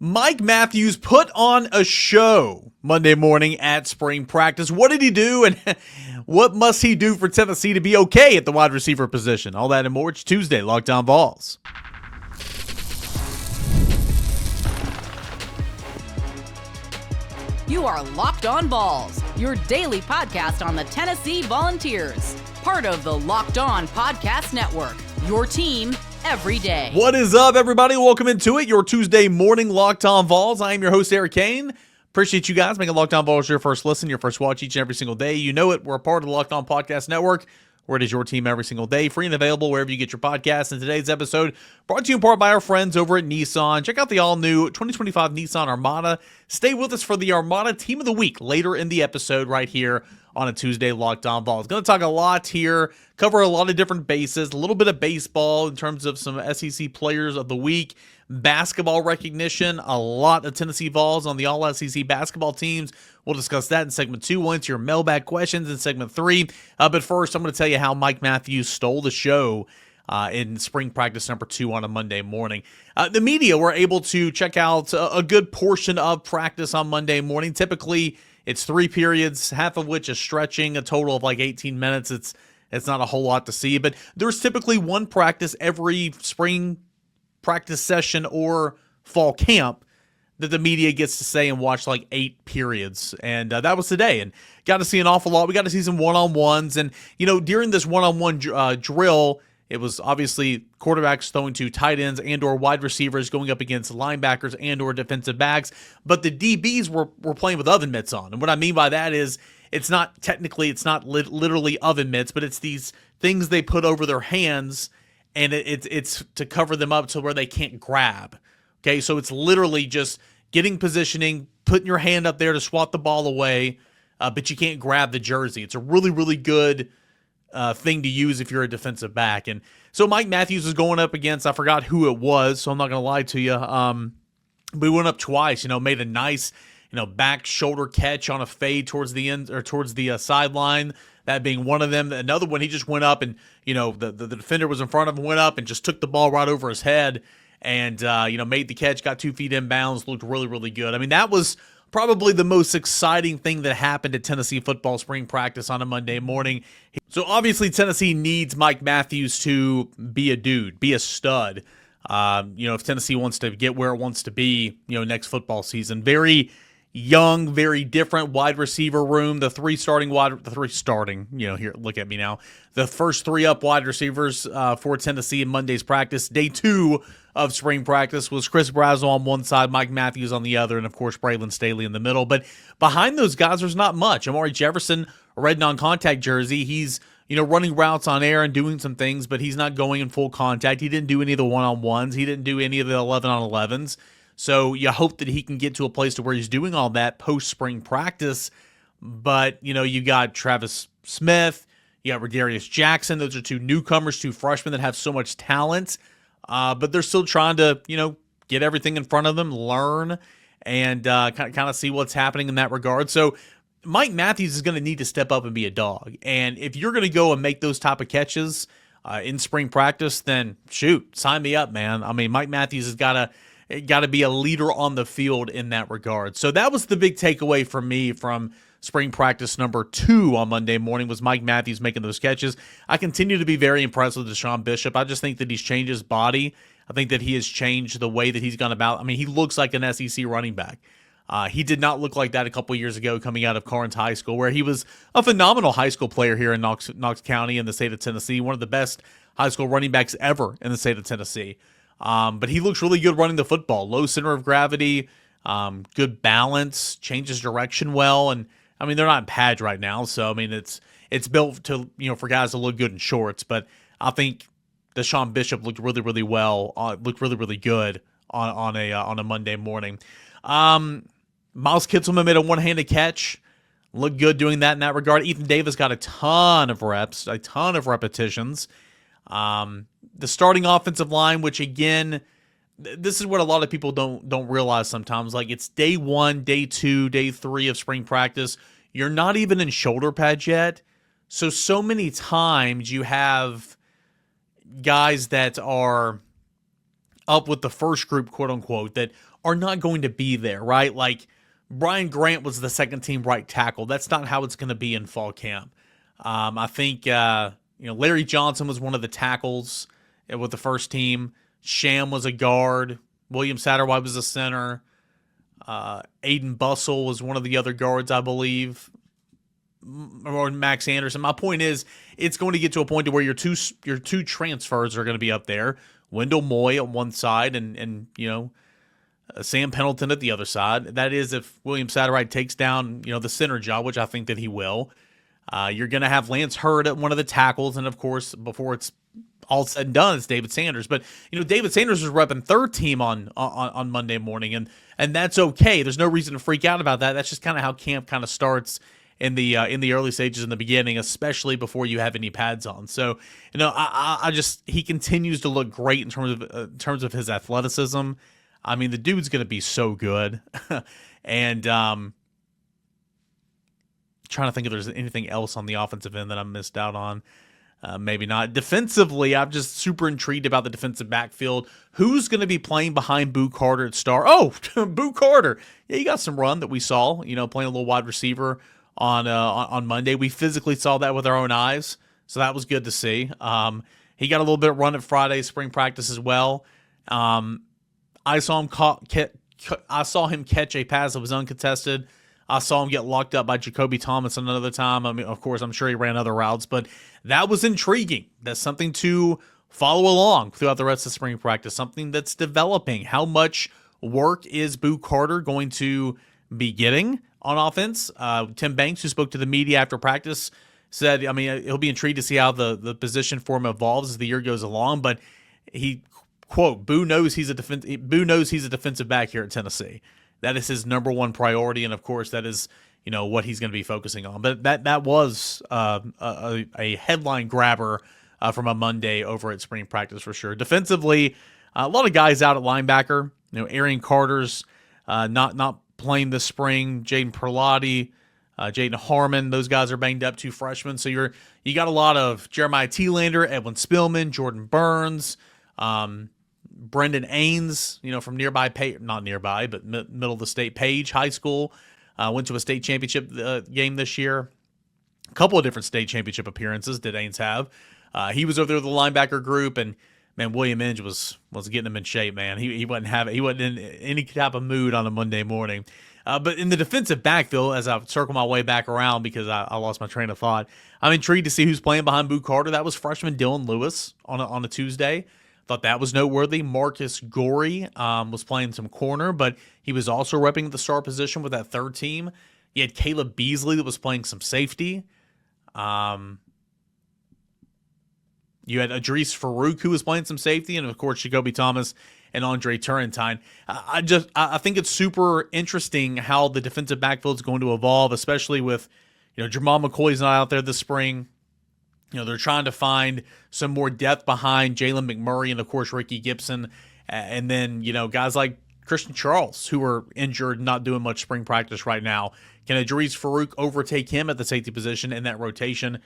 Mike Matthews put on a show Monday morning at spring practice. What did he do, and what must he do for Tennessee to be okay at the wide receiver position? All that and more. It's Tuesday, Locked On Vols. You are Locked On Vols, your daily podcast on the Tennessee Volunteers. Part of the Locked On Podcast Network, your team every day. What is up, everybody? Welcome into it, your Tuesday morning Locked On Vols. I am your host, Eric Kane. Appreciate you guys making Locked On Vols your first listen, your first watch each and every single day. You know it. We're a part of the Locked On Podcast Network, where it is your team every single day, free and available wherever you get your podcasts. And today's episode brought to you in part by our friends over at Nissan. Check out the all-new 2025 Nissan Armada. Stay with us for the Armada Team of the Week later in the episode right here on a Tuesday Locked On Vols. Going to talk a lot here, cover a lot of different bases, a little bit of baseball in terms of some SEC players of the week, basketball recognition, a lot of Tennessee Vols on the all-SEC basketball teams. We'll discuss that in segment 2. We'll answer your mailbag questions in segment 3. But first, I'm going to tell you how Mike Matthews stole the show in spring practice number 2 on a Monday morning. The media were able to check out a good portion of practice on Monday morning. Typically, it's 3 periods, half of which is stretching, a total of like 18 minutes. It's not a whole lot to see, but there's typically one practice every spring practice session or fall camp that the media gets to say and watch like 8 periods. And that was today, and got to see an awful lot. We got to see some one-on-ones, and during this one-on-one drill, it was obviously quarterbacks throwing to tight ends and or wide receivers going up against linebackers and or defensive backs. But the DBs were playing with oven mitts on. And what I mean by that is it's not literally oven mitts, but it's these things they put over their hands, and it's to cover them up to where they can't grab. Okay, so it's literally just getting positioning, putting your hand up there to swat the ball away, but you can't grab the jersey. It's a really, really good thing to use if you're a defensive back. And so Mike Matthews was going up against, I forgot who it was, so I'm not going to lie to you. But he went up twice, made a nice, back shoulder catch on a fade towards the end or towards the sideline, that being one of them. Another one, he just went up and, the defender was in front of him, went up and just took the ball right over his head and, made the catch, got 2 feet inbounds, looked really, really good. I mean, that was probably the most exciting ththing that happened at Tennessee football spring practice on a Monday morning. So obviously Tennessee needs Mike Matthews to be a dude, be a stud. If Tennessee wants to get where it wants to be, next football season. Very young, very different wide receiver room. The first 3 up wide receivers for Tennessee in Monday's practice. Day 2 of spring practice was Chris Brazzell on one side, Mike Matthews on the other, and of course Braylon Staley in the middle. But behind those guys, there's not much. Amari Jefferson, a red non-contact jersey, he's running routes on air and doing some things, but he's not going in full contact. He didn't do any of the one-on-ones. He didn't do any of the 11-on-11s. So you hope that he can get to a place to where he's doing all that post-spring practice. But, you got Travis Smith, you got Rodarius Jackson. Those are 2 newcomers, 2 freshmen that have so much talent. But they're still trying to, get everything in front of them, learn, and kind of see what's happening in that regard. So Mike Matthews is going to need to step up and be a dog. And if you're going to go and make those type of catches in spring practice, then shoot, sign me up, man. I mean, Mike Matthews has got to be a leader on the field in that regard. So that was the big takeaway for me from spring practice number 2 on Monday morning, was Mike Matthews making those catches. I continue to be very impressed with Deshaun Bishop. I just think that he's changed his body. I think that he has changed the way that he's gone about. I mean, he looks like an SEC running back. He did not look like that a couple years ago coming out of Carnes High School, where he was a phenomenal high school player here in Knox County in the state of Tennessee, one of the best high school running backs ever in the state of Tennessee. But he looks really good running the football. Low center of gravity, good balance, changes direction well, and I mean, they're not in pads right now, so I mean it's built to for guys to look good in shorts. But I think Deshaun Bishop looked really, really well, looked really, really good on a Monday morning. Miles Kitselman made a one-handed catch, looked good doing that in that regard. Ethan Davis got a ton of reps, a ton of repetitions. The starting offensive line, which again, this is what a lot of people don't realize sometimes. Like, it's day 1, day 2, day 3 of spring practice. You're not even in shoulder pads yet. So many times you have guys that are up with the first group, quote unquote, that are not going to be there, right? Like, Brian Grant was the second team right tackle. That's not how it's going to be in fall camp. I think Larry Johnson was one of the tackles with the first team. Sham was a guard. William Satterwhite was a center. Aiden Bussell was one of the other guards, I believe, or Max Anderson. My point is, it's going to get to a point to where your two transfers are going to be up there. Wendell Moy on one side and Sam Pendleton at the other side. That is, if William Satterwhite takes down the center job, which I think that he will. You're going to have Lance Hurd at one of the tackles, and of course, before it's all said and done, it's David Sanders. But David Sanders was repping third team on Monday morning, and that's okay. There's no reason to freak out about that. That's just kind of how camp kind of starts in the early stages in the beginning, especially before you have any pads on. So I just, he continues to look great in terms of his athleticism. I mean, the dude's going to be so good, and trying to think if there's anything else on the offensive end that I missed out on. Maybe not. Defensively, I'm just super intrigued about the defensive backfield. Who's going to be playing behind Boo Carter at star? Oh, Boo Carter. Yeah, he got some run that we saw, playing a little wide receiver on Monday. We physically saw that with our own eyes, so that was good to see. He got a little bit of run at Friday spring practice as well. I saw him catch a pass that was uncontested. I saw him get locked up by Jacoby Thomas another time. I mean, of course, I'm sure he ran other routes, but that was intriguing. That's something to follow along throughout the rest of spring practice, something that's developing. How much work is Boo Carter going to be getting on offense? Tim Banks, who spoke to the media after practice, said, he'll be intrigued to see how the position for him evolves as the year goes along, but he, quote, Boo knows he's a defensive back here at Tennessee. That is his number one priority, and of course, that is what he's going to be focusing on. But that was a headline grabber from a Monday over at spring practice for sure. Defensively, a lot of guys out at linebacker. Arian Carter's not playing this spring. Jaden Perlotti, Jaden Harmon, those guys are banged up, two freshmen. So you got a lot of Jeremiah Thielander, Edwin Spillman, Jordan Burns. Brendan Ains, from nearby, not nearby, but middle of the state, Page High School, went to a state championship game this year. A couple of different state championship appearances did Ains have. He was over there with the linebacker group, and man, William Inge was getting him in shape. Man, he wasn't in any type of mood on a Monday morning. But in the defensive backfield, as I circle my way back around because I lost my train of thought, I'm intrigued to see who's playing behind Boo Carter. That was freshman Dylan Lewis on a Tuesday. Thought that was noteworthy. Marcus Gorey was playing some corner, but he was also repping the star position with that third team. You had Caleb Beasley that was playing some safety. You had Idris Farouk who was playing some safety, and of course Jacoby Thomas and Andre Turrentine. I think it's super interesting how the defensive backfield is going to evolve, especially with Jamal McCoy's not out there this spring. They're trying to find some more depth behind Jalen McMurray and, of course, Ricky Gibson. And then, guys like Christian Charles, who are injured, not doing much spring practice right now. Can Idris Farouk overtake him at the safety position in that rotation?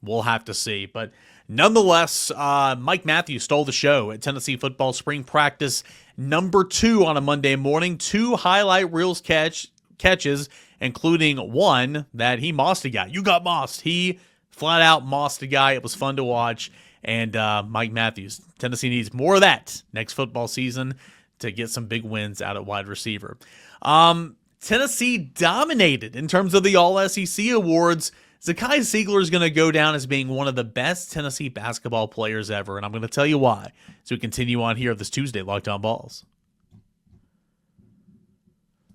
We'll have to see. But nonetheless, Mike Matthews stole the show at Tennessee football spring practice number 2 on a Monday morning. 2 highlight reels catches, including one that he mossed a guy. You got mossed. He flat out mossed a guy. It was fun to watch. And Mike Matthews, Tennessee needs more of that next football season to get some big wins out at wide receiver. Tennessee dominated in terms of the All-SEC awards. Zakai Ziegler is going to go down as being one of the best Tennessee basketball players ever, and I'm going to tell you why. So we continue on here this Tuesday, Locked On Vols.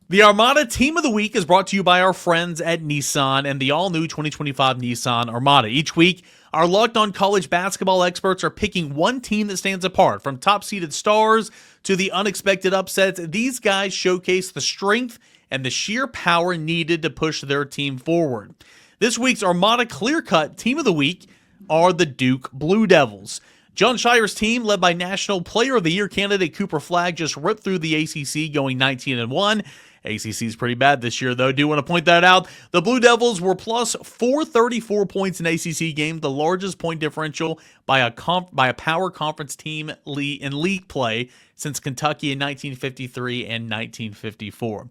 The Armada Team of the Week is brought to you by our friends at Nissan and the all-new 2025 Nissan Armada. Each week, our Locked On college basketball experts are picking one team that stands apart. From top-seeded stars to the unexpected upsets, these guys showcase the strength and the sheer power needed to push their team forward. This week's Armada clear-cut Team of the Week are the Duke Blue Devils. John Shire's team, led by National Player of the Year candidate Cooper Flagg, just ripped through the ACC going 19-1, ACC is pretty bad this year, though. Do want to point that out. The Blue Devils were plus 434 points in ACC game, the largest point differential by a power conference team in league play since Kentucky in 1953 and 1954.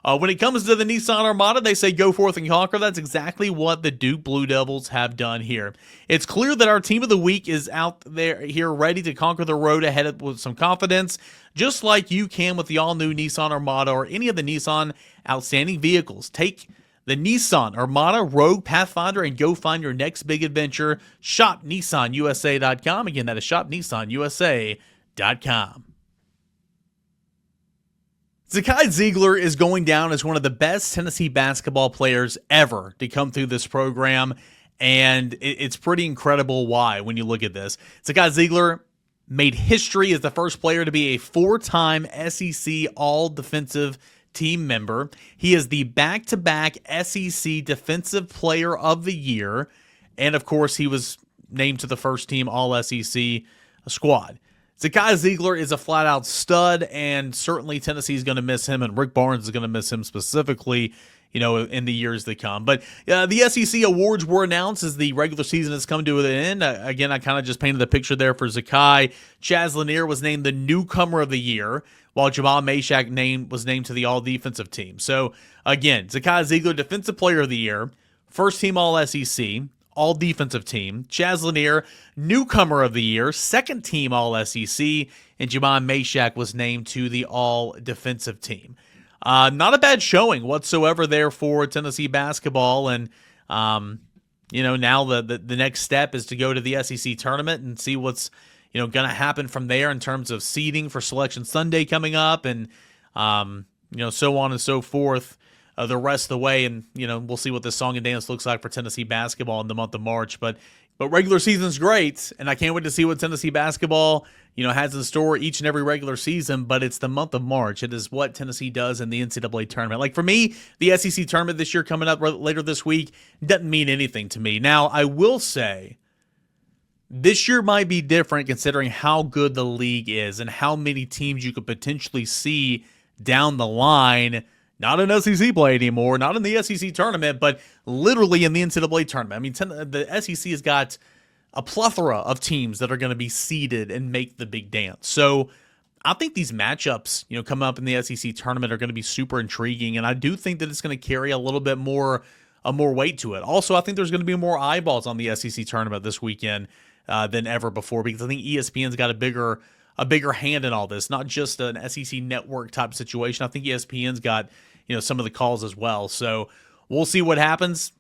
When it comes to the Nissan Armada, they say go forth and conquer. That's exactly what the Duke Blue Devils have done here. It's clear that our team of the week is out there here ready to conquer the road ahead with some confidence, just like you can with the all-new Nissan Armada or any of the Nissan outstanding vehicles. Take the Nissan Armada, Rogue, Pathfinder, and go find your next big adventure. Shop NissanUSA.com. Again, that is shop NissanUSA.com. Zakai Ziegler is going down as one of the best Tennessee basketball players ever to come through this program, and it's pretty incredible why when you look at this. Zakai Ziegler made history as the first player to be a four-time SEC All-Defensive Team member. He is the back-to-back SEC Defensive Player of the Year, and of course he was named to the first-team All-SEC squad. Zakai Ziegler is a flat-out stud, and certainly Tennessee is going to miss him, and Rick Barnes is going to miss him specifically, in the years to come. But the SEC awards were announced as the regular season has come to an end. Again, I kind of just painted the picture there for Zakai. Chaz Lanier was named the Newcomer of the Year, while Jamal Meshack was named to the All-Defensive Team. So, again, Zakai Ziegler, Defensive Player of the Year, first-team All-SEC, All-Defensive Team. Chaz Lanier, Newcomer of the Year, second-team All-SEC, and Jamal Meshack was named to the All-Defensive Team. Not a bad showing whatsoever there for Tennessee basketball, and now the next step is to go to the SEC tournament and see what's going to happen from there in terms of seeding for Selection Sunday coming up, and so on and so forth. The rest of the way, and we'll see what this song and dance looks like for Tennessee basketball in the month of March. But regular season's great, and I can't wait to see what Tennessee basketball has in store each and every regular season. But it's the month of March. It is what Tennessee does in the NCAA tournament. Like for me, the SEC tournament this year coming up later this week doesn't mean anything to me. Now I will say, this year might be different considering how good the league is and how many teams you could potentially see down the line. Not in SEC play anymore, not in the SEC tournament, but literally in the NCAA tournament. I mean, the SEC has got a plethora of teams that are going to be seeded and make the big dance. So I think these matchups, coming up in the SEC tournament are going to be super intriguing, and I do think that it's going to carry a little bit more weight to it. Also, I think there's going to be more eyeballs on the SEC tournament this weekend than ever before, because I think ESPN's got a bigger hand in all this, not just an SEC network type situation. I think ESPN's got some of the calls as well. So we'll see what happens.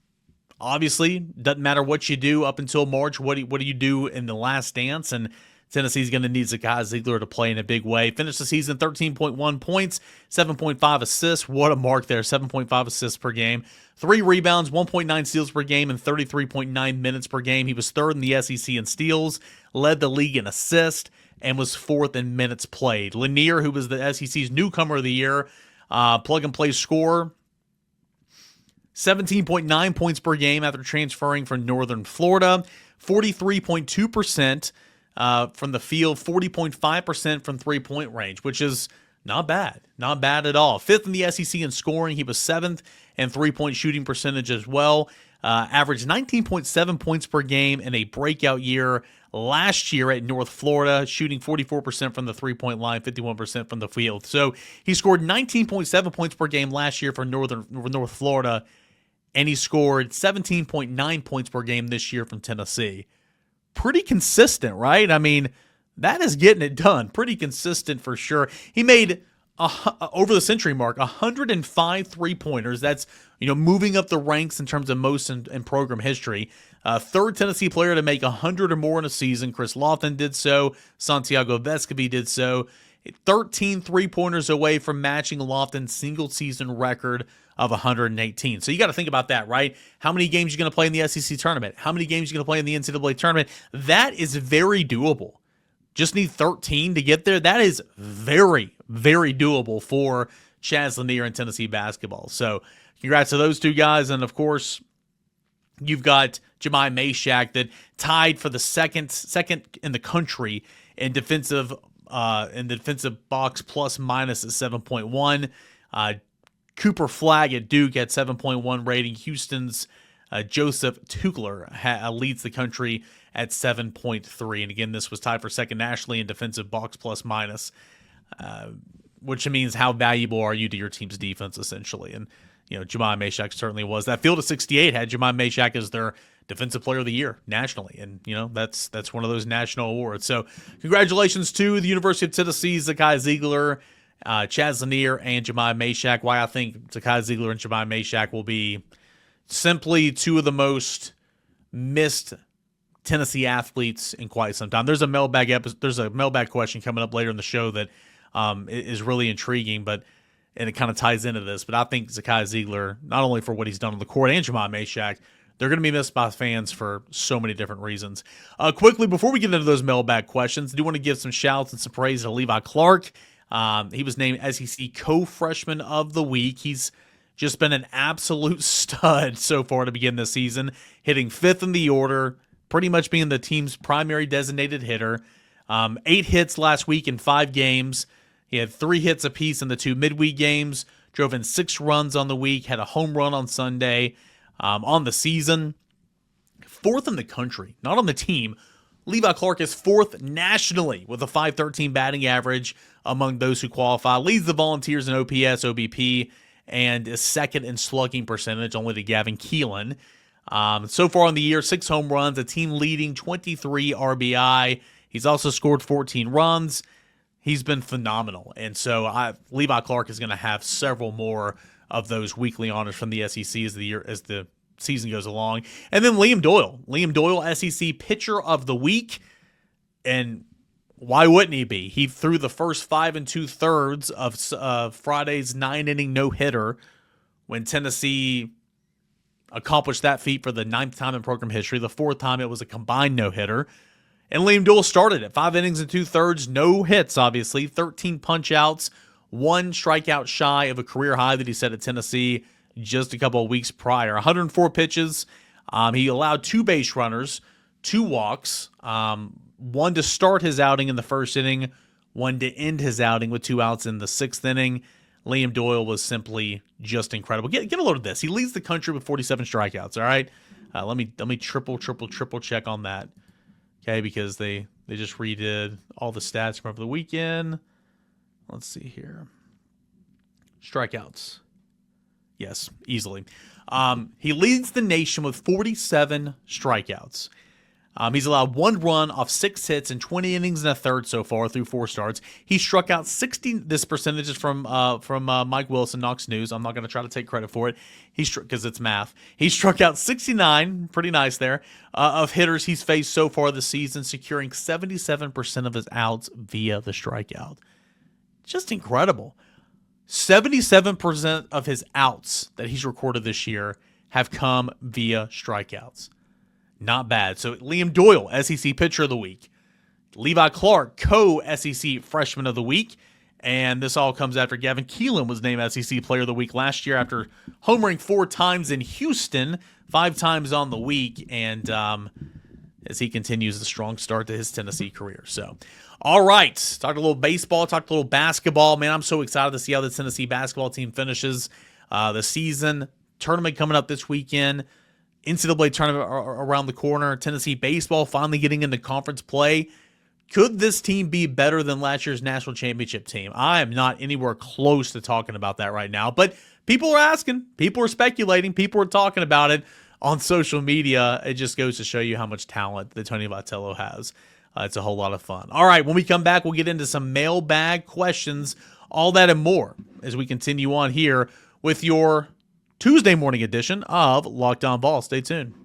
Obviously, doesn't matter what you do up until March. What do you do in the last dance? And Tennessee's going to need Zakai Ziegler to play in a big way. Finish the season 13.1 points, 7.5 assists. What a mark there, 7.5 assists per game. 3 rebounds, 1.9 steals per game, and 33.9 minutes per game. He was third in the SEC in steals, led the league in assists, and was fourth in minutes played. Lanier, who was the SEC's Newcomer of the Year, plug-and-play scorer, 17.9 points per game after transferring from Northern Florida, 43.2% from the field, 40.5% from three-point range, which is not bad at all. Fifth in the SEC in scoring. He was seventh in three-point shooting percentage as well. Averaged 19.7 points per game in a breakout year last year at North Florida, shooting 44% from the three-point line, 51% from the field. So he scored 19.7 points per game last year for North Florida, and he scored 17.9 points per game this year from Tennessee. Pretty consistent, right? I mean, that is getting it done. Pretty consistent for sure. He made over the century mark 105 three-pointers. That's moving up the ranks in terms of most in program history. Third Tennessee player to make 100 or more in a season. Chris Lofton did so. Santiago Vescovi did so. 13 three-pointers away from matching Lofton's single-season record of 118. So you got to think about that, right? How many games are you going to play in the SEC tournament? How many games are you going to play in the NCAA tournament? That is very doable. Just need 13 to get there. That is very, very doable for Chaz Lanier and Tennessee basketball. So congrats to those two guys. And, of course, you've got Jamal Meshack that tied for the second in the country in defensive box plus minus at 7.1. Cooper Flagg at Duke had 7.1 rating. Houston's Joseph Tukler leads the country at 7.3. And again, this was tied for second nationally in defensive box plus minus, which means how valuable are you to your team's defense, essentially. And, Jemai Meshack certainly was. That field of 68 had Jemai Meshack as their Defensive Player of the Year nationally. And, that's one of those national awards. So congratulations to the University of Tennessee, Zakai Ziegler, Chaz Lanier, and Jemai Meshack. Why I think Zakai Ziegler and Jemai Meshack will be simply two of the most missed Tennessee athletes in quite some time. There's a mailbag question coming up later in the show that is really intriguing, and it kind of ties into this. But I think Zakai Ziegler, not only for what he's done on the court, and Jemai Meshack, they're going to be missed by fans for so many different reasons. Quickly, before we get into those mailbag questions, I do want to give some shouts and some praise to Levi Clark. He was named SEC Co-Freshman of the Week. He's just been an absolute stud so far to begin this season, hitting 5th in the order, pretty much being the team's primary designated hitter. 8 hits last week in 5 games. He had 3 hits apiece in the 2 midweek games, drove in 6 runs on the week, had a home run on Sunday. On the season, 4th in the country, not on the team. Levi Clark is 4th nationally with a .513 batting average among those who qualify. Leads the Volunteers in OPS, OBP, and is 2nd in slugging percentage, only to Gavin Keelan. So far in the year, 6 home runs, a team-leading 23 RBI. He's also scored 14 runs. He's been phenomenal. And so Levi Clark is going to have several more of those weekly honors from the SEC as the season goes along. And then Liam Doyle, SEC Pitcher of the Week. And why wouldn't he be? He threw the first 5 2/3 of Friday's 9-inning no-hitter when Tennessee accomplished that feat for the 9th time in program history. The 4th time it was a combined no-hitter. And Liam Doyle started at 5 innings and 2/3, no hits, obviously, 13 punch-outs, 1 strikeout shy of a career high that he set at Tennessee just a couple of weeks prior. 104 pitches. He allowed 2 base runners, 2 walks, 1 to start his outing in the 1st inning, 1 to end his outing with 2 outs in the 6th inning. Liam Doyle was simply just incredible. Get a load of this. He leads the country with 47 strikeouts, all right? Let me triple check on that. Okay, because they just redid all the stats from over the weekend. Let's see here. Strikeouts. Yes, easily. He leads the nation with 47 strikeouts. He's allowed 1 run off 6 hits in 20 innings and a third so far through 4 starts. He struck out 60. This percentage is from Mike Wilson, Knox News. I'm not going to try to take credit for it. Because it's math. He struck out 69, pretty nice there, of hitters he's faced so far this season, securing 77% of his outs via the strikeout. Just incredible. 77% of his outs that he's recorded this year have come via strikeouts. Not bad. So Liam Doyle, SEC Pitcher of the Week. Levi Clark, co-SEC Freshman of the Week. And this all comes after Gavin Keelan was named SEC Player of the Week last year after homering 4 times in Houston, 5 times on the week, and as he continues the strong start to his Tennessee career. So, all right, talked a little baseball, talked a little basketball. Man, I'm so excited to see how the Tennessee basketball team finishes the season. Tournament coming up this weekend. NCAA tournament around the corner. Tennessee baseball finally getting into conference play. Could this team be better than last year's national championship team? I am not anywhere close to talking about that right now, but people are asking, people are speculating, people are talking about it on social media. It just goes to show you how much talent that Tony Vitello has. It's a whole lot of fun. All right, when we come back, we'll get into some mailbag questions, all that and more as we continue on here with your Tuesday morning edition of Locked On Vols. Stay tuned.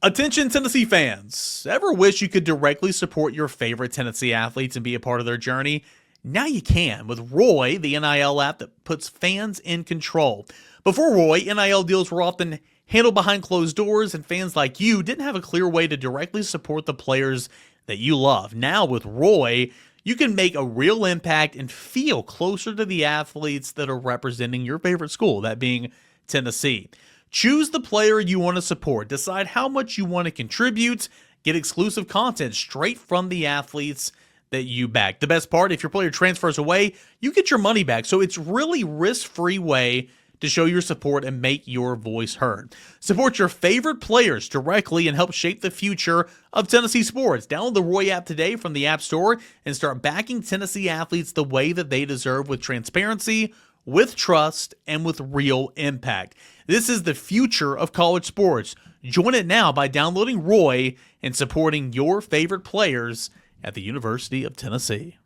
Attention Tennessee fans. Ever wish you could directly support your favorite Tennessee athletes and be a part of their journey? Now you can with Roy, the NIL app that puts fans in control. Before Roy, NIL deals were often handled behind closed doors, and fans like you didn't have a clear way to directly support the players that you love. Now with Roy, you can make a real impact and feel closer to the athletes that are representing your favorite school, that being Tennessee. Choose the player you want to support, decide how much you want to contribute, get exclusive content straight from the athletes that you back. The best part, if your player transfers away, you get your money back. So it's really risk-free way to show your support and make your voice heard. Support your favorite players directly and help shape the future of Tennessee sports. Download the Roy app today from the App Store and start backing Tennessee athletes the way that they deserve, with transparency, with trust, and with real impact. This is the future of college sports. Join it now by downloading Roy and supporting your favorite players at the University of Tennessee.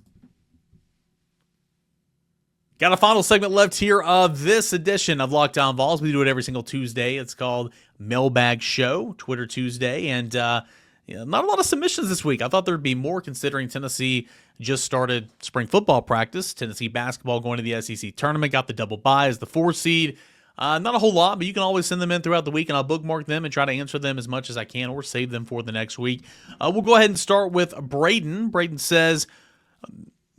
Got a final segment left here of this edition of Locked On Vols. We do it every single Tuesday. It's called Mailbag Show, Twitter Tuesday, and not a lot of submissions this week. I thought there'd be more, considering Tennessee just started spring football practice. Tennessee basketball going to the SEC tournament, got the double bye as the 4 seed. Not a whole lot, but you can always send them in throughout the week, and I'll bookmark them and try to answer them as much as I can, or save them for the next week. We'll go ahead and start with Braden. Braden says,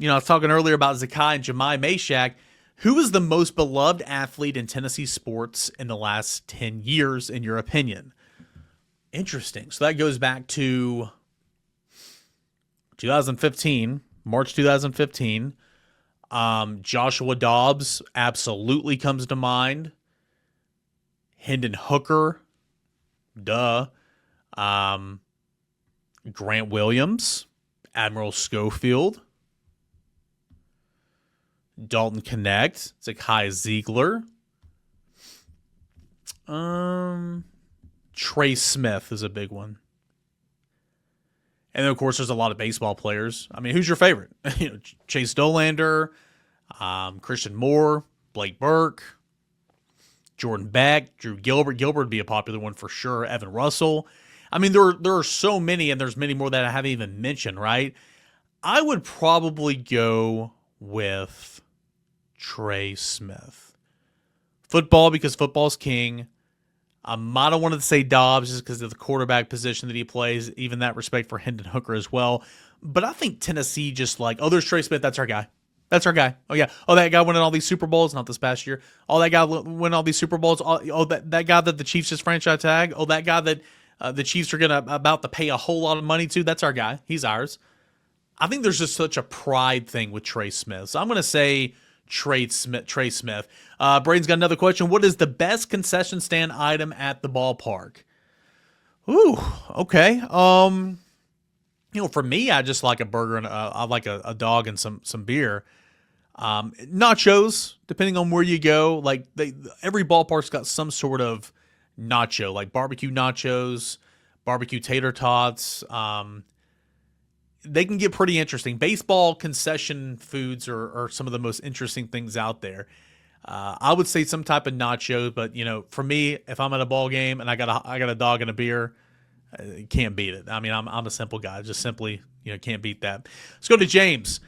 I was talking earlier about Zakai and Jemai Meshack. Who is the most beloved athlete in Tennessee sports in the last 10 years, in your opinion? Interesting. So that goes back to 2015, March 2015. Joshua Dobbs absolutely comes to mind. Hendon Hooker. Duh. Grant Williams. Admiral Schofield. Dalton Connect, Zakai Ziegler. Trey Smith is a big one. And then, of course, there's a lot of baseball players. I mean, who's your favorite? Chase Dolander, Christian Moore, Blake Burke, Jordan Beck, Drew Gilbert. Gilbert would be a popular one for sure. Evan Russell. I mean, there are so many, and there's many more that I haven't even mentioned, right? I would probably go with Trey Smith. Football, because football's king. I might have wanted to say Dobbs just because of the quarterback position that he plays, even that respect for Hendon Hooker as well. But I think Tennessee just there's Trey Smith, that's our guy. That's our guy. Oh, yeah. Oh, that guy winning all these Super Bowls, not this past year. Oh, that guy winning all these Super Bowls. Oh, that guy that the Chiefs just franchise tag. Oh, that guy that the Chiefs are about to pay a whole lot of money to. That's our guy. He's ours. I think there's just such a pride thing with Trey Smith. So I'm going to say Trey Smith. Braden's got another question. What is the best concession stand item at the ballpark? Ooh, okay. For me, I just like a burger and I like a dog and some beer. Nachos, depending on where you go, every ballpark's got some sort of nacho, like barbecue nachos, barbecue tater tots. They can get pretty interesting. Baseball concession foods are some of the most interesting things out there. I would say some type of nacho, but for me, if I'm at a ball game and I got a dog and a beer, can't beat it. I mean, I'm a simple guy, just simply can't beat that. Let's go to James.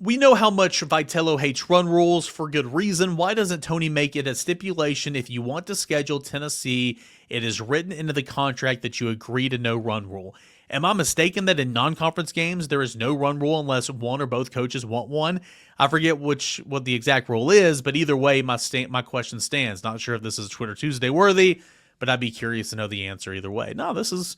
We know how much Vitello hates run rules for good reason. Why doesn't Tony make it a stipulation if you want to schedule Tennessee, it is written into the contract that you agree to no run rule? Am I mistaken that in non-conference games there is no run rule unless one or both coaches want one? I forget what the exact rule is, but either way, my question stands. Not sure if this is Twitter Tuesday worthy, but I'd be curious to know the answer either way. No, it's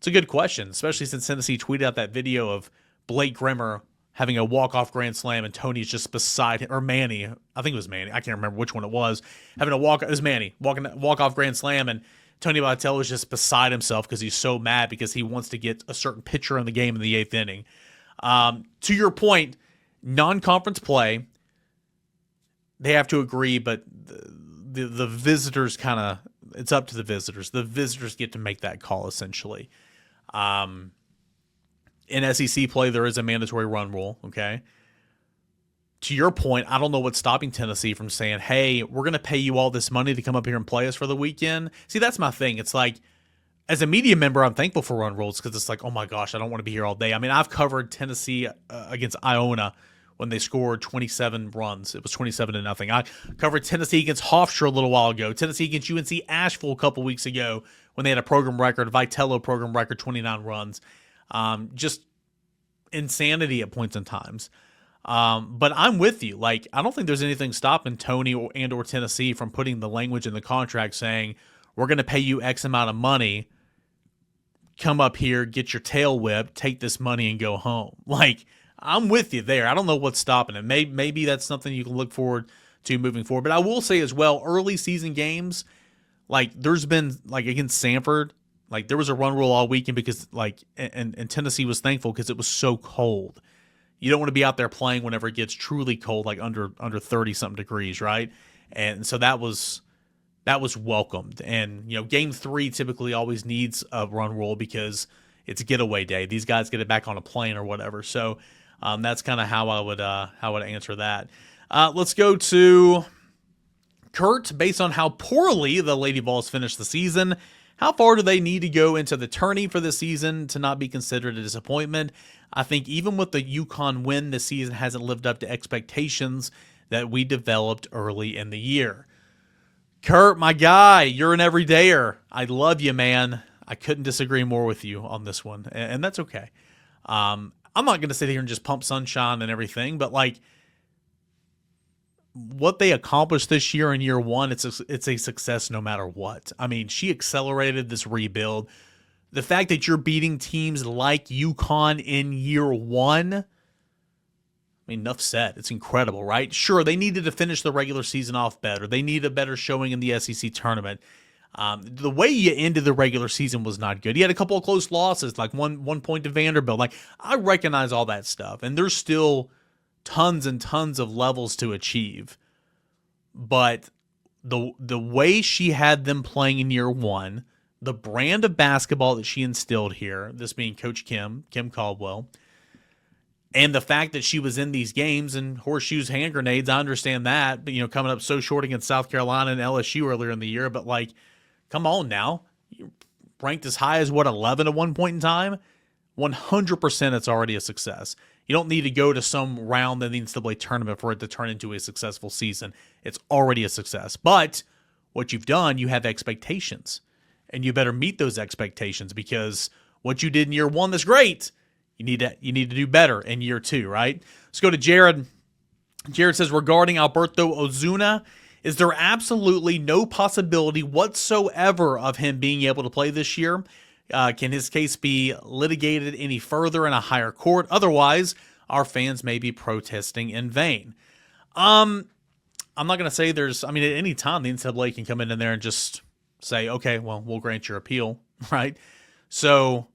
a good question, especially since Tennessee tweeted out that video of Blake Grimmer having a walk-off grand slam and Tony's just beside him, or Manny. I think it was Manny. I can't remember which one it was. It was Manny, walk-off grand slam, and Tony Vitello is just beside himself because he's so mad because he wants to get a certain pitcher in the game in the 8th inning. To your point, non-conference play, they have to agree, but the visitors it's up to the visitors. The visitors get to make that call, essentially. In SEC play, there is a mandatory run rule, okay? To your point, I don't know what's stopping Tennessee from saying, hey, we're going to pay you all this money to come up here and play us for the weekend. See, that's my thing. It's like, as a media member, I'm thankful for run rules because it's like, oh my gosh, I don't want to be here all day. I mean, I've covered Tennessee against Iona when they scored 27 runs. It was 27-0. I covered Tennessee against Hofstra a little while ago. Tennessee against UNC Asheville a couple weeks ago when they had a program record, Vitello program record, 29 runs. Just insanity at points and times. But I'm with you. I don't think there's anything stopping Tony or Tennessee from putting the language in the contract saying, we're going to pay you X amount of money come up here, get your tail whipped, take this money, and go home. Like, I'm with you there. I don't know what's stopping it. Maybe that's something you can look forward to moving forward. But I will say as well, early season games, like there's been, like against Sanford, like there was a run rule all weekend because and Tennessee was thankful because it was so cold. You don't want to be out there playing whenever it gets truly cold, like under 30-something degrees, right? And so that was welcomed. And, game 3 typically always needs a run rule because it's a getaway day. These guys get it back on a plane or whatever. So that's kind of how I would answer that. Let's go to Kurt. Based on how poorly the Lady Vols finished the season, how far do they need to go into the tourney for the season to not be considered a disappointment? I think even with the UConn win, the season hasn't lived up to expectations that we developed early in the year. Kurt, my guy, you're an everydayer. I love you, man. I couldn't disagree more with you on this one, and that's okay. I'm not going to sit here and just pump sunshine and everything, but like what they accomplished this year in year one, it's a success no matter what. I mean, she accelerated this rebuild. The fact that you're beating teams like UConn in year one, I mean, enough said. It's incredible, right? Sure, they needed to finish the regular season off better. They needed a better showing in the SEC tournament. The way you ended the regular season was not good. You had a couple of close losses, like one point to Vanderbilt. Like, I recognize all that stuff, and there's still tons and tons of levels to achieve. But the way she had them playing in year one, the brand of basketball that she instilled here, this being Coach Kim Caldwell, and the fact that she was in these games and horseshoes, hand grenades, I understand that, but coming up so short against South Carolina and LSU earlier in the year, but like, come on now. You're ranked as high as 11 at one point in time? 100% it's already a success. You don't need to go to some round in the NCAA tournament for it to turn into a successful season. It's already a success. But what you've done, you have expectations. And you better meet those expectations because what you did in year one, that's great. You need to do better in year two, right? Let's go to Jared. Jared says, regarding Alberto Ozuna, is there absolutely no possibility whatsoever of him being able to play this year? Can his case be litigated any further in a higher court? Otherwise, our fans may be protesting in vain. I'm not going to say at any time the NCAA can come in there and just say, okay, well, we'll grant your appeal, right? So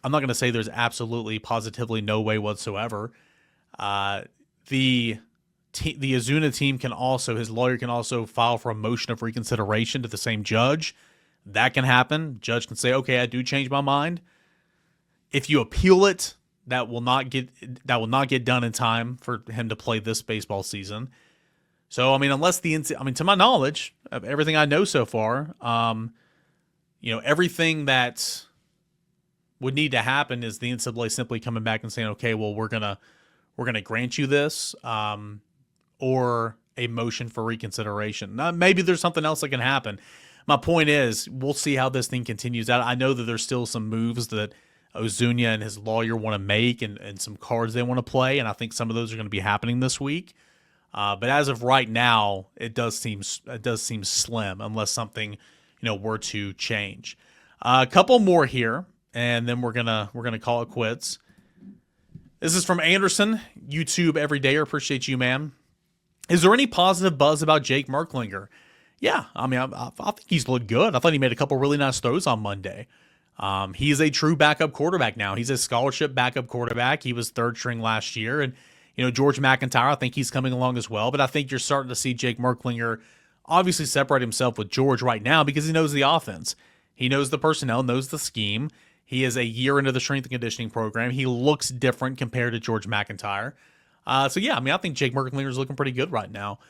I'm not going to say there's absolutely, positively no way whatsoever. The Ozuna team can also, his lawyer can also file for a motion of reconsideration to the same judge. That can happen. Judge can say, okay, I do change my mind. If you appeal it, that will not get done in time for him to play this baseball season. So, unless to my knowledge of everything I know so far, everything that would need to happen is the NCAA simply coming back and saying, okay, well, we're gonna grant you this, or a motion for reconsideration. Now, maybe there's something else that can happen. My point is, we'll see how this thing continues out. I know that there's still some moves that Ozuna and his lawyer want to make and some cards they want to play, and I think some of those are going to be happening this week. But as of right now, it does seem slim unless something were to change. A couple more here, and then we're gonna call it quits. This is from Anderson, YouTube Everydayer. Appreciate you, man. Is there any positive buzz about Jake Merklinger? Yeah, I think he's looked good. I thought he made a couple really nice throws on Monday. He is a true backup quarterback now. He's a scholarship backup quarterback. He was third string last year. And, George McIntyre, I think he's coming along as well. But I think you're starting to see Jake Merklinger obviously separate himself with George right now because he knows the offense. He knows the personnel, knows the scheme. He is a year into the strength and conditioning program. He looks different compared to George McIntyre. I think Jake Merklinger is looking pretty good right now.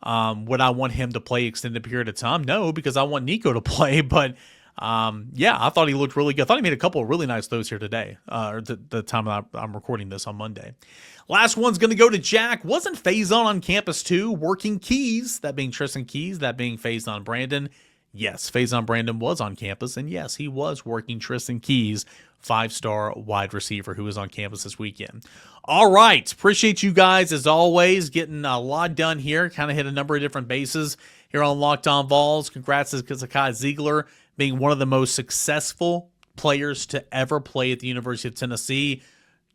Would I want him to play extended period of time? No, because I want Nico to play. But I thought he looked really good. I thought he made a couple of really nice throws here today, or the time I'm recording this on Monday. Last one's going to go to Jack. Wasn't Faison on campus too, working keys? That being Tristan Keys, that being Faison Brandon. Yes, Faison Brandon was on campus, and yes, he was working Tristan Keys, 5-star wide receiver who was on campus this weekend. All right, appreciate you guys as always, getting a lot done here, kind of hit a number of different bases here on Locked On Vols. Congrats to Zakai Ziegler being one of the most successful players to ever play at the University of Tennessee.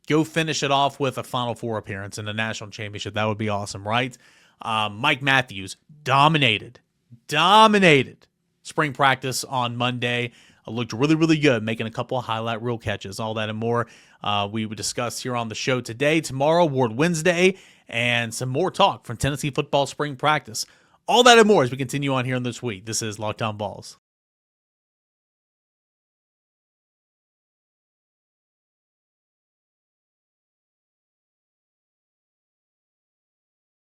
Go finish it off with a Final Four appearance in the national championship. That would be awesome, right? Mike Matthews dominated spring practice on Monday. Looked really, really good, making a couple of highlight reel catches. All that and more we would discuss here on the show today. Tomorrow, Award Wednesday, and some more talk from Tennessee football spring practice. All that and more as we continue on here in this week. This is Locked On Vols.